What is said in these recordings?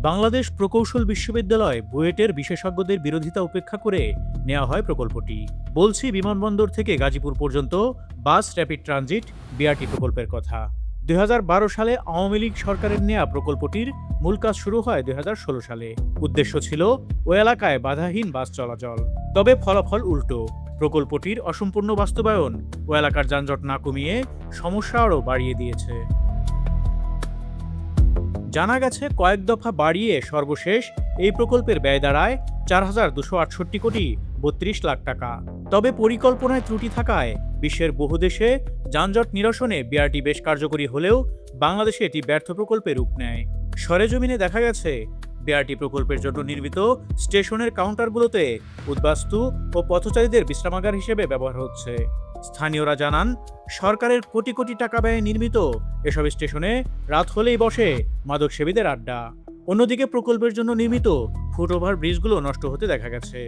বাংলাদেশ প্রকৌশল বিশ্ববিদ্যালয় বুয়েটের বিশেষজ্ঞদের বিরোধিতা উপেক্ষা করে নেওয়া হয় প্রকল্পটি। বলছি বিমানবন্দর থেকে গাজীপুর পর্যন্ত বাস র্যাপিড ট্রানজিট বিআরটি প্রকল্পের কথা। ২০১২ সালে আওয়ামী লীগ সরকারের নেয়া প্রকল্পটির মূল কাজ শুরু হয় ২০১৬ সালে। উদ্দেশ্য ছিল ওই এলাকায় বাধাহীন বাস চলাচল। তবে ফলাফল উল্টো। প্রকল্পটির অসম্পূর্ণ বাস্তবায়ন ও এলাকার যানজট না কমিয়ে সমস্যা আরও বাড়িয়ে দিয়েছে। জানা গেছে, কয়েক দফা বাড়িয়ে সর্বশেষ এই প্রকল্পের ব্যয় দাঁড়ায় ৪,২৬৮ কোটি ৩২ লাখ টাকা। তবে পরিকল্পনায় ত্রুটি থাকায় বিশ্বের বহু দেশে যানজট নিরসনে বিআরটি বেশ কার্যকরী হলেও বাংলাদেশে এটি ব্যর্থ প্রকল্পে রূপ নেয়। সরেজমিনে দেখা গেছে, বিআরটি প্রকল্পের জন্য নির্মিত স্টেশনের কাউন্টারগুলোতে উদ্বাস্তু ও পথচারীদের বিশ্রামাগার হিসেবে ব্যবহার হচ্ছে। স্থানীয়রা জানান, সরকারের কোটি কোটি টাকা ব্যয়ে নির্মিত এসব স্টেশনে রাত হলেই বসে মাদকসেবীদের আড্ডা। অন্যদিকে প্রকল্পের জন্য নির্মিত ফুটওভার ব্রিজগুলো নষ্ট হতে দেখা গেছে।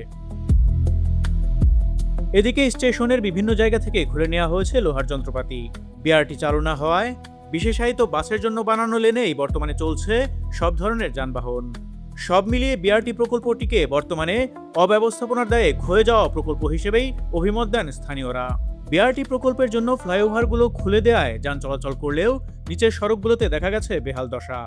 এদিকে স্টেশনের বিভিন্ন জায়গা থেকে খুলে নেওয়া হয়েছে লোহার যন্ত্রপাতি। বিআরটি চালু না হওয়ায় বিশেষায়িত বাসের জন্য বানানো লেনেই বর্তমানে চলছে সব ধরনের যানবাহন। সব মিলিয়ে বিআরটি প্রকল্পটিকে বর্তমানে অব্যবস্থাপনার দায়ে ক্ষয়ে যাওয়া প্রকল্প হিসেবেই অভিমত দেন স্থানীয়রা। বিআরটি প্রকল্পের জন্য ফ্লাইওভারগুলো খুলে দেওয়ায় যান চলাচল করলেও নিচের সড়কগুলোতে দেখা গেছে বেহাল দশা।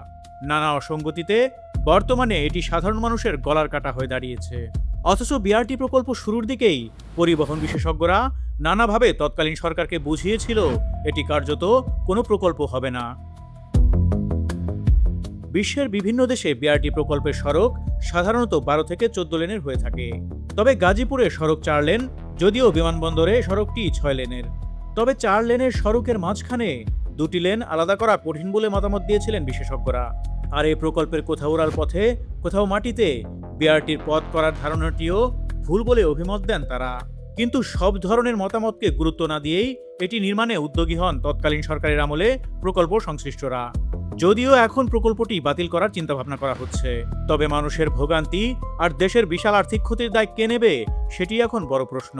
নানা অসঙ্গতিতে বর্তমানে এটি সাধারণ মানুষের গলার কাটা হয়ে দাঁড়িয়েছে। অথচ বিআরটি প্রকল্প শুরুর দিকেই পরিবহন বিশেষজ্ঞরা নানাভাবে তৎকালীন সরকারকে বুঝিয়েছিল এটি কার্যত কোনো প্রকল্প হবে না। বিশ্বের বিভিন্ন দেশে বিআরটি প্রকল্পের সড়ক সাধারণত ১২ থেকে ১৪ লেনের হয়ে থাকে। তবে গাজীপুরে সড়ক ৪ লেন, যদিও বিমানবন্দরে সড়কটি ৬ লেনের। তবে ৪ লেনের সড়কের মাঝখানে ২টি লেন আলাদা করা কঠিন বলে মতামত দিয়েছিলেন বিশেষজ্ঞরা। আর এই প্রকল্পের কোথাও উড়াল পথে, কোথাও মাটিতে বিআরটির পথ করার ধারণাটিও ভুল বলে অভিমত দেন তারা। কিন্তু সব ধরনের মতামতকে গুরুত্ব না দিয়েই এটি নির্মাণে উদ্যোগী হন তৎকালীন সরকারের আমলে প্রকল্প সংশ্লিষ্টরা। যদিও এখন প্রকল্পটি বাতিল করার চিন্তাভাবনা করা হচ্ছে, তবে মানুষের ভোগান্তি আর দেশের বিশাল আর্থিক ক্ষতির দায় কে নেবে সেটি এখন বড় প্রশ্ন।